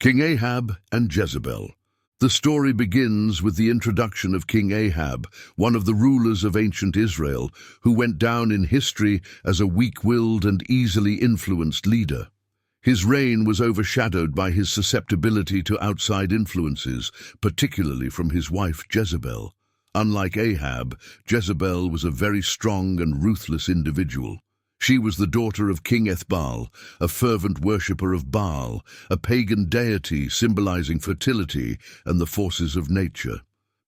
King Ahab and Jezebel. The story begins with the introduction of King Ahab, one of the rulers of ancient Israel, who went down in history as a weak-willed and easily influenced leader. His reign was overshadowed by his susceptibility to outside influences, particularly from his wife Jezebel. Unlike Ahab, Jezebel was a very strong and ruthless individual. She was the daughter of King Ethbaal, a fervent worshipper of Baal, a pagan deity symbolizing fertility and the forces of nature.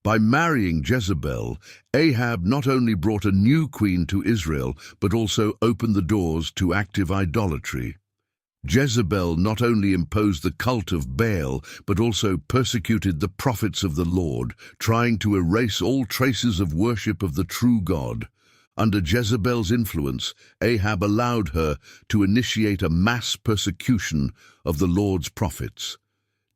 By marrying Jezebel, Ahab not only brought a new queen to Israel, but also opened the doors to active idolatry. Jezebel not only imposed the cult of Baal, but also persecuted the prophets of the Lord, trying to erase all traces of worship of the true God. Under Jezebel's influence, Ahab allowed her to initiate a mass persecution of the Lord's prophets.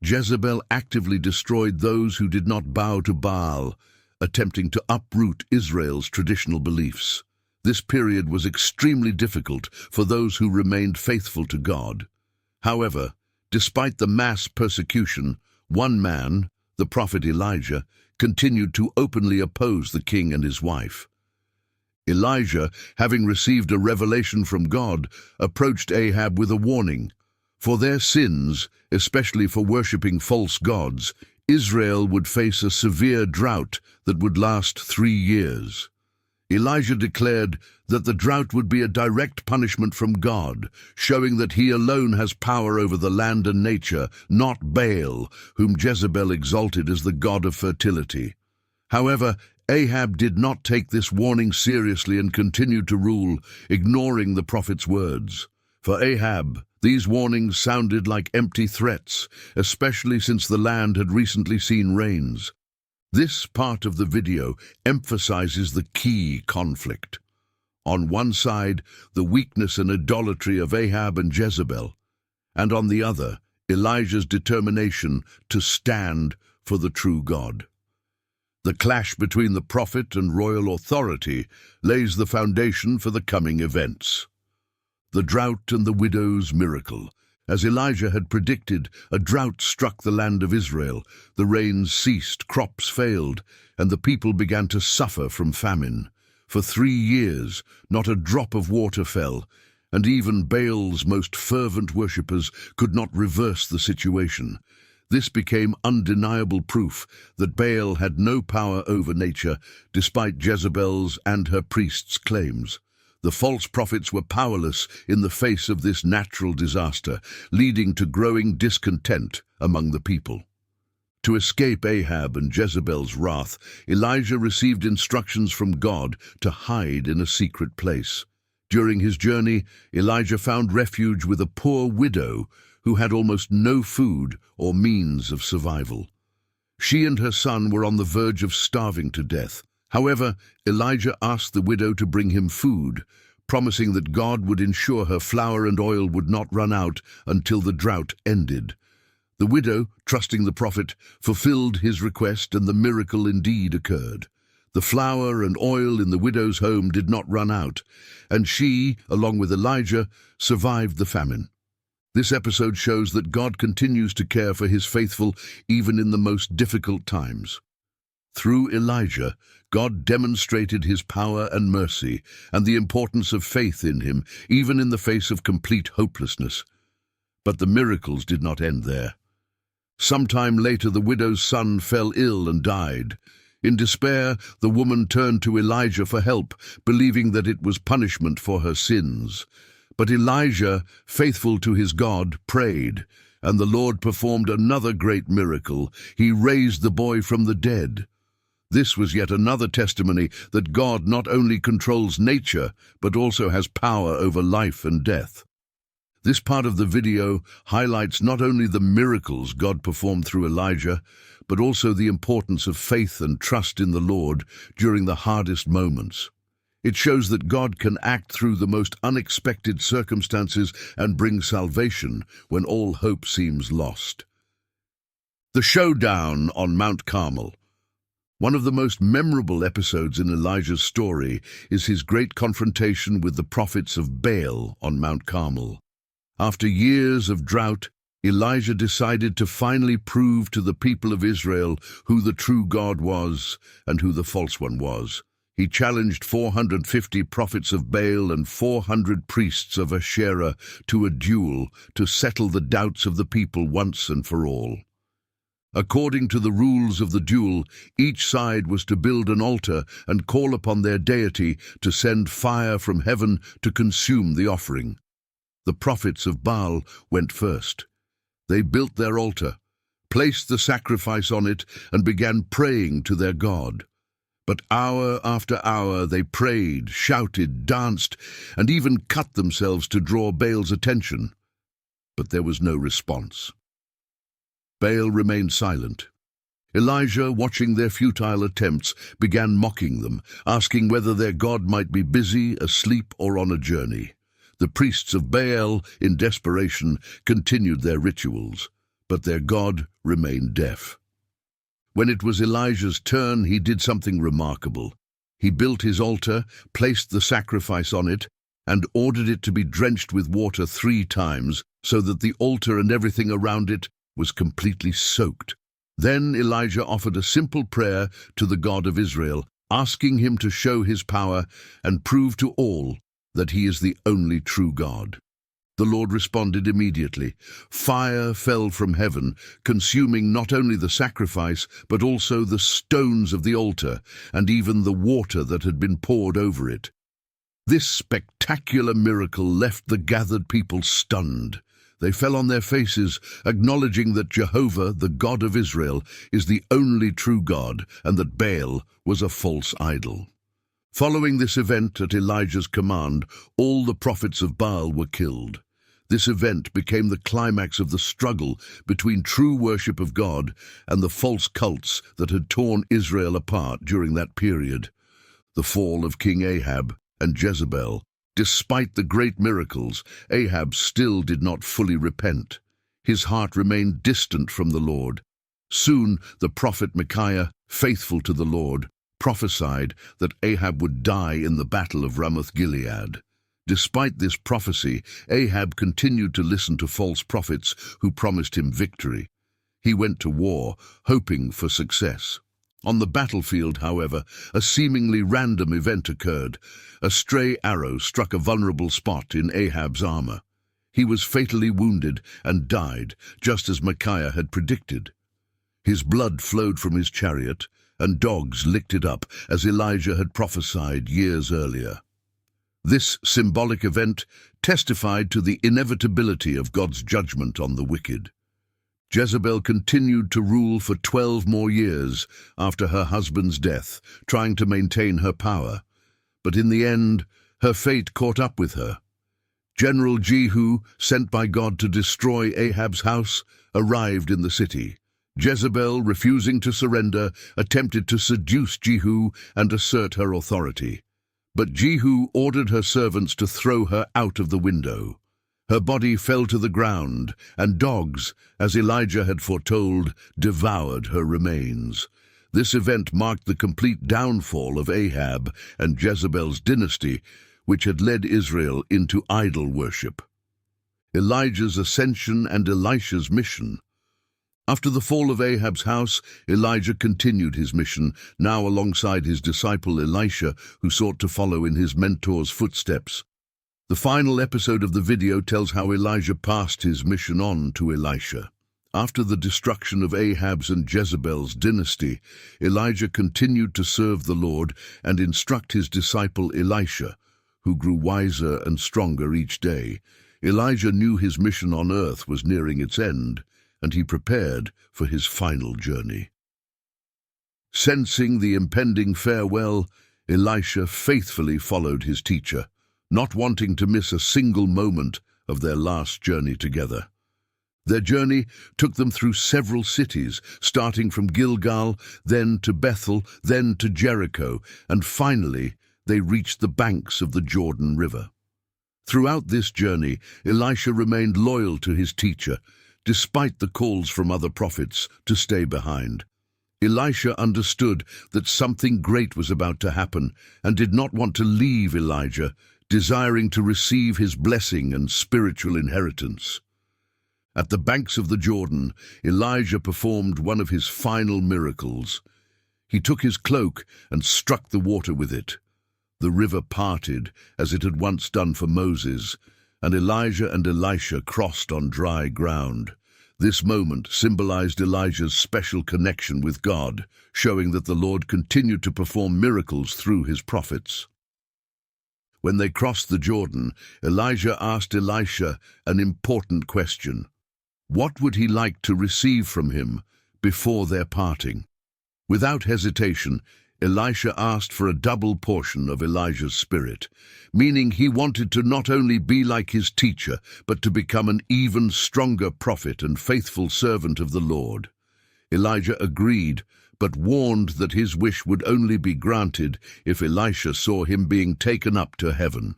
Jezebel actively destroyed those who did not bow to Baal, attempting to uproot Israel's traditional beliefs. This period was extremely difficult for those who remained faithful to God. However, despite the mass persecution, one man, the prophet Elijah, continued to openly oppose the king and his wife. Elijah, having received a revelation from God, approached Ahab with a warning. For their sins, especially for worshipping false gods, Israel would face a severe drought that would last 3 years. Elijah declared that the drought would be a direct punishment from God, showing that he alone has power over the land and nature, not Baal, whom Jezebel exalted as the god of fertility. However, Ahab did not take this warning seriously and continued to rule, ignoring the prophet's words. For Ahab, these warnings sounded like empty threats, especially since the land had recently seen rains. This part of the video emphasizes the key conflict. On one side, the weakness and idolatry of Ahab and Jezebel, and on the other, Elijah's determination to stand for the true God. The clash between the prophet and royal authority lays the foundation for the coming events. The drought and the widow's miracle. As Elijah had predicted, a drought struck the land of Israel. The rains ceased, crops failed, and the people began to suffer from famine. For 3 years, not a drop of water fell, and even Baal's most fervent worshippers could not reverse the situation. This became undeniable proof that Baal had no power over nature, despite Jezebel's and her priests' claims. The false prophets were powerless in the face of this natural disaster, leading to growing discontent among the people. To escape Ahab and Jezebel's wrath, Elijah received instructions from God to hide in a secret place. During his journey, Elijah found refuge with a poor widow who had almost no food or means of survival. She and her son were on the verge of starving to death. However, Elijah asked the widow to bring him food, promising that God would ensure her flour and oil would not run out until the drought ended. The widow, trusting the prophet, fulfilled his request, and the miracle indeed occurred. The flour and oil in the widow's home did not run out, and she, along with Elijah, survived the famine. This episode shows that God continues to care for his faithful even in the most difficult times. Through Elijah, God demonstrated his power and mercy and the importance of faith in him, even in the face of complete hopelessness. But the miracles did not end there. Sometime later, the widow's son fell ill and died. In despair, the woman turned to Elijah for help, believing that it was punishment for her sins. But Elijah, faithful to his God, prayed, and the Lord performed another great miracle. He raised the boy from the dead. This was yet another testimony that God not only controls nature, but also has power over life and death. This part of the video highlights not only the miracles God performed through Elijah, but also the importance of faith and trust in the Lord during the hardest moments. It shows that God can act through the most unexpected circumstances and bring salvation when all hope seems lost. The Showdown on Mount Carmel. One of the most memorable episodes in Elijah's story is his great confrontation with the prophets of Baal on Mount Carmel. After years of drought, Elijah decided to finally prove to the people of Israel who the true God was and who the false one was. He challenged 450 prophets of Baal and 400 priests of Asherah to a duel to settle the doubts of the people once and for all. According to the rules of the duel, each side was to build an altar and call upon their deity to send fire from heaven to consume the offering. The prophets of Baal went first. They built their altar, placed the sacrifice on it, and began praying to their God. But hour after hour they prayed, shouted, danced, and even cut themselves to draw Baal's attention. But there was no response. Baal remained silent. Elijah, watching their futile attempts, began mocking them, asking whether their God might be busy, asleep, or on a journey. The priests of Baal, in desperation, continued their rituals, but their God remained deaf. When it was Elijah's turn, he did something remarkable. He built his altar, placed the sacrifice on it, and ordered it to be drenched with water 3 times, so that the altar and everything around it was completely soaked. Then Elijah offered a simple prayer to the God of Israel, asking him to show his power and prove to all that he is the only true God. The Lord responded immediately. Fire fell from heaven, consuming not only the sacrifice, but also the stones of the altar, and even the water that had been poured over it. This spectacular miracle left the gathered people stunned. They fell on their faces, acknowledging that Jehovah, the God of Israel, is the only true God, and that Baal was a false idol. Following this event, at Elijah's command, all the prophets of Baal were killed. This event became the climax of the struggle between true worship of God and the false cults that had torn Israel apart during that period. The fall of King Ahab and Jezebel. Despite the great miracles, Ahab still did not fully repent. His heart remained distant from the Lord. Soon the prophet Micaiah, faithful to the Lord, prophesied that Ahab would die in the battle of Ramoth-Gilead. Despite this prophecy, Ahab continued to listen to false prophets who promised him victory. He went to war, hoping for success. On the battlefield, however, a seemingly random event occurred. A stray arrow struck a vulnerable spot in Ahab's armor. He was fatally wounded and died, just as Micaiah had predicted. His blood flowed from his chariot, and dogs licked it up, as Elijah had prophesied years earlier. This symbolic event testified to the inevitability of God's judgment on the wicked. Jezebel continued to rule for 12 more years after her husband's death, trying to maintain her power. But in the end, her fate caught up with her. General Jehu, sent by God to destroy Ahab's house, arrived in the city. Jezebel, refusing to surrender, attempted to seduce Jehu and assert her authority. But Jehu ordered her servants to throw her out of the window. Her body fell to the ground, and dogs, as Elijah had foretold, devoured her remains. This event marked the complete downfall of Ahab and Jezebel's dynasty, which had led Israel into idol worship. Elijah's ascension and Elisha's mission. After the fall of Ahab's house, Elijah continued his mission, now alongside his disciple Elisha, who sought to follow in his mentor's footsteps. The final episode of the video tells how Elijah passed his mission on to Elisha. After the destruction of Ahab's and Jezebel's dynasty, Elijah continued to serve the Lord and instruct his disciple Elisha, who grew wiser and stronger each day. Elijah knew his mission on earth was nearing its end, and he prepared for his final journey. Sensing the impending farewell, Elisha faithfully followed his teacher, not wanting to miss a single moment of their last journey together. Their journey took them through several cities, starting from Gilgal, then to Bethel, then to Jericho, and finally they reached the banks of the Jordan River. Throughout this journey, Elisha remained loyal to his teacher, despite the calls from other prophets to stay behind. Elisha understood that something great was about to happen and did not want to leave Elijah, desiring to receive his blessing and spiritual inheritance. At the banks of the Jordan, Elijah performed one of his final miracles. He took his cloak and struck the water with it. The river parted, as it had once done for Moses, and Elijah and Elisha crossed on dry ground. This moment symbolized Elijah's special connection with God, showing that the Lord continued to perform miracles through his prophets. When they crossed the Jordan, Elijah asked Elisha an important question. What would he like to receive from him before their parting? Without hesitation, Elisha asked for a double portion of Elijah's spirit, meaning he wanted to not only be like his teacher, but to become an even stronger prophet and faithful servant of the Lord. Elijah agreed, but warned that his wish would only be granted if Elisha saw him being taken up to heaven.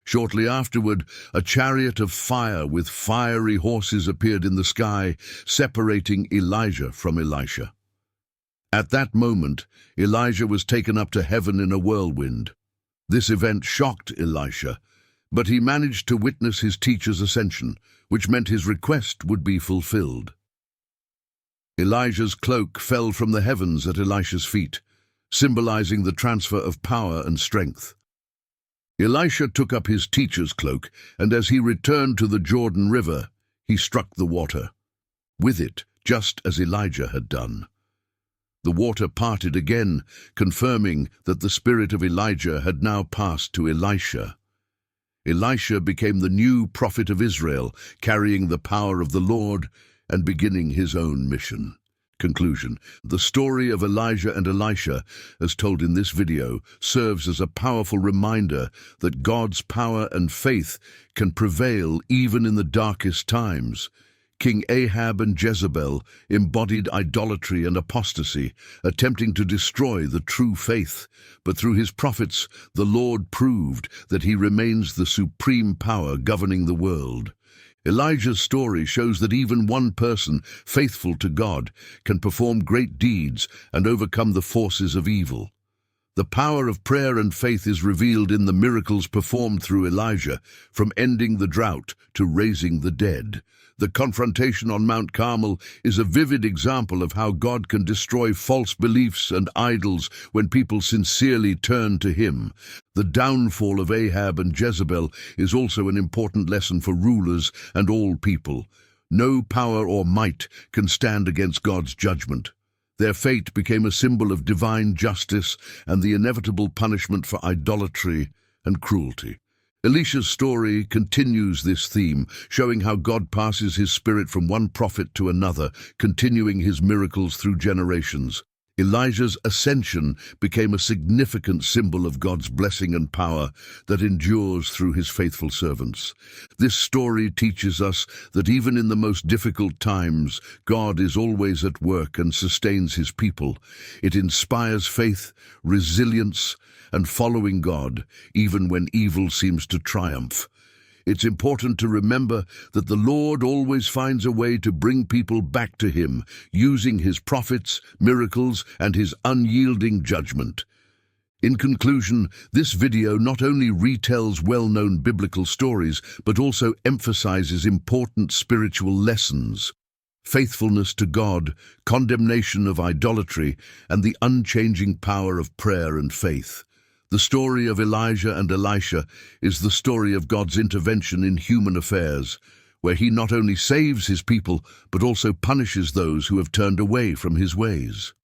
Shortly afterward, a chariot of fire with fiery horses appeared in the sky, separating Elijah from Elisha. At that moment, Elijah was taken up to heaven in a whirlwind. This event shocked Elisha, but he managed to witness his teacher's ascension, which meant his request would be fulfilled. Elijah's cloak fell from the heavens at Elisha's feet, symbolizing the transfer of power and strength. Elisha took up his teacher's cloak, and as he returned to the Jordan River, he struck the water. With it, just as Elijah had done. The water parted again, confirming that the spirit of Elijah had now passed to Elisha. Elisha became the new prophet of Israel, carrying the power of the Lord and beginning his own mission. Conclusion. The story of Elijah and Elisha, as told in this video, serves as a powerful reminder that God's power and faith can prevail even in the darkest times. King Ahab and Jezebel embodied idolatry and apostasy, attempting to destroy the true faith. But through his prophets, the Lord proved that he remains the supreme power governing the world. Elijah's story shows that even one person, faithful to God, can perform great deeds and overcome the forces of evil. The power of prayer and faith is revealed in the miracles performed through Elijah, from ending the drought to raising the dead. The confrontation on Mount Carmel is a vivid example of how God can destroy false beliefs and idols when people sincerely turn to him. The downfall of Ahab and Jezebel is also an important lesson for rulers and all people. No power or might can stand against God's judgment. Their fate became a symbol of divine justice and the inevitable punishment for idolatry and cruelty. Elisha's story continues this theme, showing how God passes his spirit from one prophet to another, continuing his miracles through generations. Elijah's ascension became a significant symbol of God's blessing and power that endures through his faithful servants. This story teaches us that even in the most difficult times, God is always at work and sustains his people. It inspires faith, resilience, and following God, even when evil seems to triumph. It's important to remember that the Lord always finds a way to bring people back to him, using his prophets, miracles, and his unyielding judgment. In conclusion, this video not only retells well-known biblical stories, but also emphasizes important spiritual lessons. Faithfulness to God, condemnation of idolatry, and the unchanging power of prayer and faith. The story of Elijah and Elisha is the story of God's intervention in human affairs, where he not only saves his people, but also punishes those who have turned away from his ways.